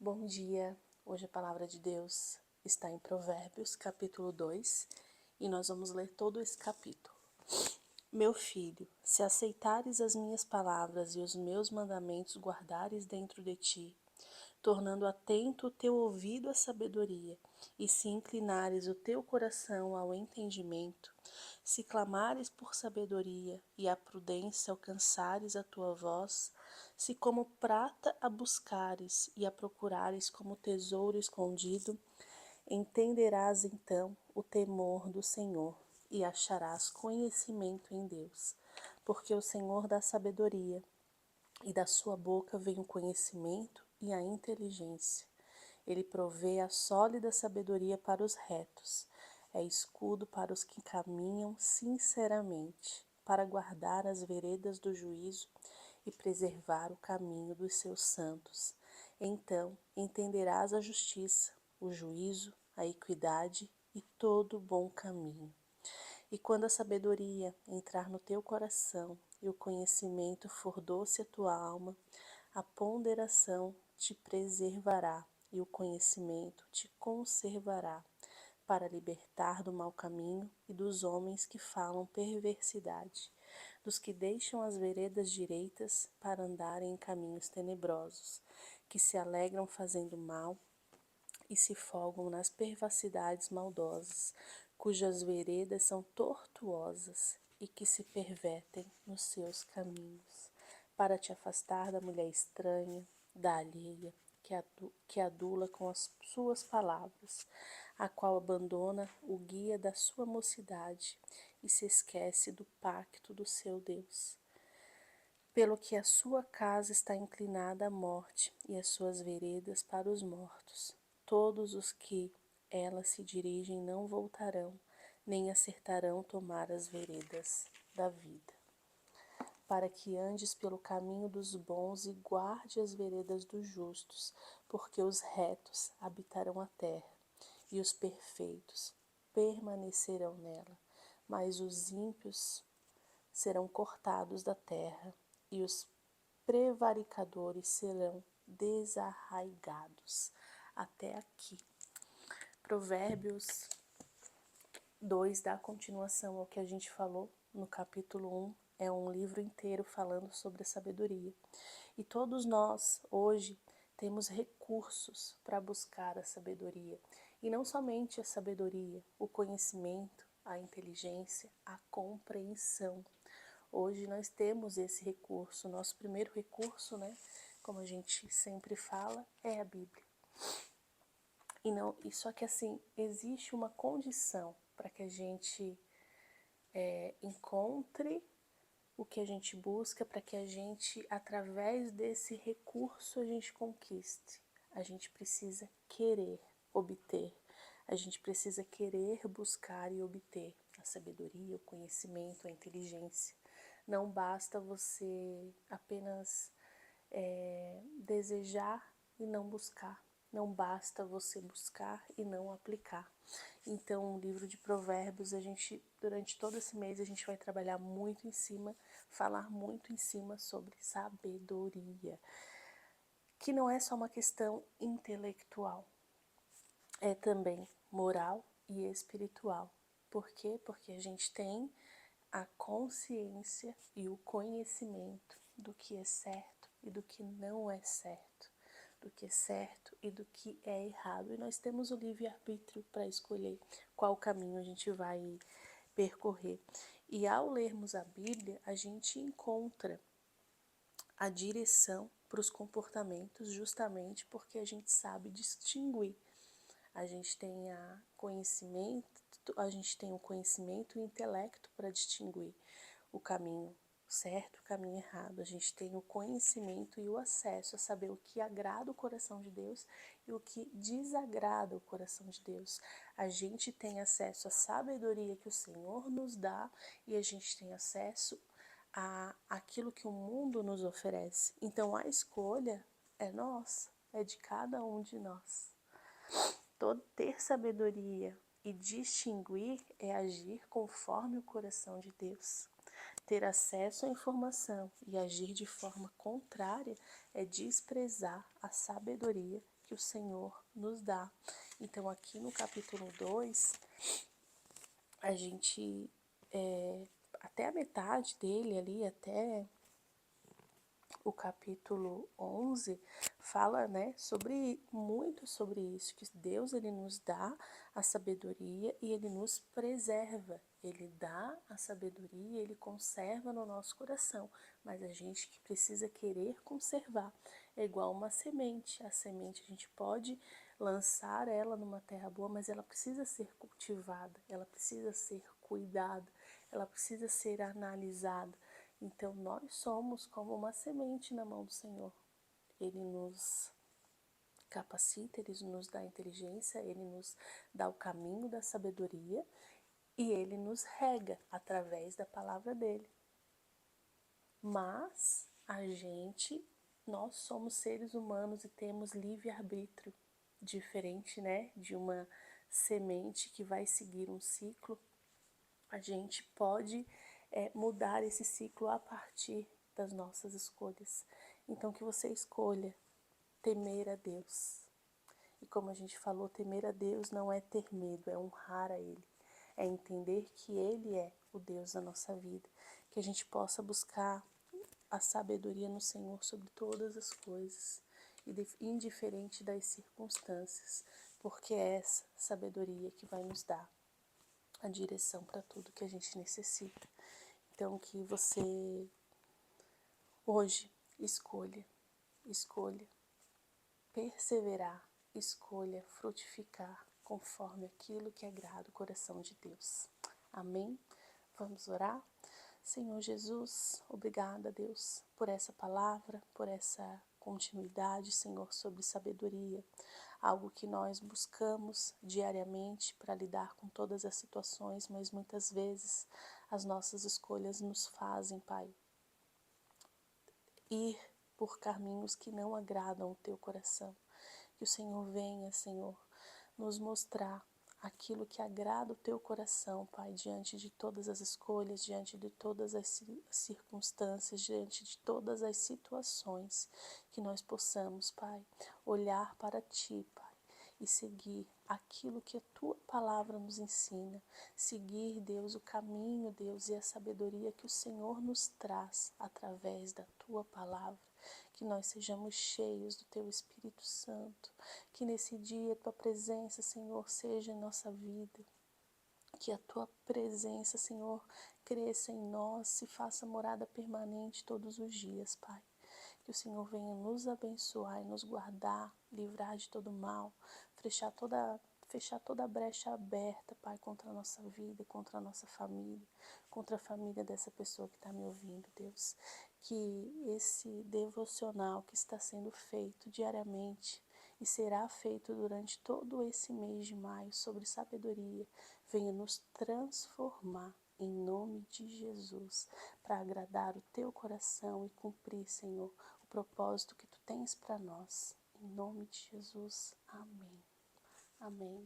Bom dia! Hoje a palavra de Deus está em Provérbios, capítulo 2, e nós vamos ler todo esse capítulo. Meu filho, se aceitares as minhas palavras e os meus mandamentos guardares dentro de ti, tornando atento o teu ouvido à sabedoria, e se inclinares o teu coração ao entendimento, se clamares por sabedoria e a prudência alcançares a tua voz, se como prata a buscares e a procurares como tesouro escondido, entenderás então o temor do Senhor e acharás conhecimento em Deus, porque o Senhor dá sabedoria, e da sua boca vem o conhecimento e a inteligência. Ele provê a sólida sabedoria para os retos, é escudo para os que caminham sinceramente, para guardar as veredas do juízo e preservar o caminho dos seus santos. Então entenderás a justiça, o juízo, a equidade e todo bom caminho. E quando a sabedoria entrar no teu coração e o conhecimento for doce à tua alma, a ponderação te preservará e o conhecimento te conservará, para libertar do mau caminho e dos homens que falam perversidade, dos que deixam as veredas direitas para andarem em caminhos tenebrosos, que se alegram fazendo mal e se folgam nas perversidades maldosas, cujas veredas são tortuosas e que se pervertem nos seus caminhos, para te afastar da mulher estranha, da alheia, que adula com as suas palavras, a qual abandona o guia da sua mocidade e se esquece do pacto do seu Deus. Pelo que a sua casa está inclinada à morte e as suas veredas para os mortos. Todos os que ela se dirigem não voltarão, nem acertarão tomar as veredas da vida. Para que andes pelo caminho dos bons e guarde as veredas dos justos, porque os retos habitarão a terra, e os perfeitos permanecerão nela, mas os ímpios serão cortados da terra, e os prevaricadores serão desarraigados. Até aqui. Provérbios 2 dá continuação ao que a gente falou no capítulo 1. É um livro inteiro falando sobre a sabedoria. E todos nós, hoje, temos recursos para buscar a sabedoria. E não somente a sabedoria, o conhecimento, a inteligência, a compreensão. Hoje nós temos esse recurso. Nosso primeiro recurso, né, como a gente sempre fala, é a Bíblia. E só que assim, existe uma condição para que a gente encontre o que a gente busca, para que a gente, através desse recurso, a gente conquiste. A gente precisa querer obter, a gente precisa querer buscar e obter a sabedoria, o conhecimento, a inteligência. Não basta você apenas desejar e não buscar. Não basta você buscar e não aplicar. Então, o livro de Provérbios, durante todo esse mês, a gente vai trabalhar muito em cima, falar muito em cima sobre sabedoria, que não é só uma questão intelectual, é também moral e espiritual. Por quê? Porque a gente tem a consciência e o conhecimento do que é certo e do que não é certo, do que é certo e do que é errado. E nós temos o livre-arbítrio para escolher qual caminho a gente vai percorrer. E ao lermos a Bíblia, a gente encontra a direção para os comportamentos, justamente porque a gente sabe distinguir. A gente tem o conhecimento e o intelecto para distinguir o caminho certo, o caminho errado. A gente tem o conhecimento e o acesso a saber o que agrada o coração de Deus e o que desagrada o coração de Deus. A gente tem acesso à sabedoria que o Senhor nos dá e a gente tem acesso a aquilo que o mundo nos oferece. Então a escolha é nossa, é de cada um de nós. Ter sabedoria e distinguir é agir conforme o coração de Deus. Ter acesso à informação e agir de forma contrária é desprezar a sabedoria que o Senhor nos dá. Então, aqui no capítulo 2, a gente, até a metade dele ali, até o capítulo 11, fala, né, muito sobre isso, que Deus, ele nos dá a sabedoria e ele nos preserva. Ele dá a sabedoria, ele conserva no nosso coração, mas a gente que precisa querer conservar. É igual uma semente. A semente a gente pode lançar ela numa terra boa, mas ela precisa ser cultivada, ela precisa ser cuidada, ela precisa ser analisada. Então, nós somos como uma semente na mão do Senhor. Ele nos capacita, ele nos dá inteligência, ele nos dá o caminho da sabedoria e ele nos rega através da palavra dele. Mas nós somos seres humanos e temos livre-arbítrio, diferente, né, de uma semente que vai seguir um ciclo. A gente pode mudar esse ciclo a partir das nossas escolhas. Então, que você escolha temer a Deus. E como a gente falou, temer a Deus não é ter medo, é honrar a Ele. É entender que Ele é o Deus da nossa vida. Que a gente possa buscar a sabedoria no Senhor sobre todas as coisas, indiferente das circunstâncias, porque é essa sabedoria que vai nos dar a direção para tudo que a gente necessita. Então, que você hoje escolha perseverar, escolha frutificar conforme aquilo que agrada o coração de Deus. Amém? Vamos orar? Senhor Jesus, obrigada, Deus, por essa palavra, por essa continuidade, Senhor, sobre sabedoria, algo que nós buscamos diariamente para lidar com todas as situações, mas muitas vezes as nossas escolhas nos fazem, Pai, ir por caminhos que não agradam o Teu coração. Que o Senhor venha, Senhor, nos mostrar aquilo que agrada o Teu coração, Pai, diante de todas as escolhas, diante de todas as circunstâncias, diante de todas as situações, que nós possamos, Pai, olhar para Ti, Pai, e seguir aquilo que a Tua palavra nos ensina, seguir, Deus, o caminho, Deus, e a sabedoria que o Senhor nos traz através da Tua palavra. Que nós sejamos cheios do Teu Espírito Santo, que nesse dia a Tua presença, Senhor, seja em nossa vida, que a Tua presença, Senhor, cresça em nós e faça morada permanente todos os dias, Pai. Que o Senhor venha nos abençoar e nos guardar, livrar de todo mal, fechar toda brecha aberta, Pai, contra a nossa vida, contra a nossa família, contra a família dessa pessoa que está me ouvindo, Deus. Que esse devocional que está sendo feito diariamente e será feito durante todo esse mês de maio sobre sabedoria, venha nos transformar em nome de Jesus, para agradar o Teu coração e cumprir, Senhor, o propósito que Tu tens para nós. Em nome de Jesus. Amém. Amém.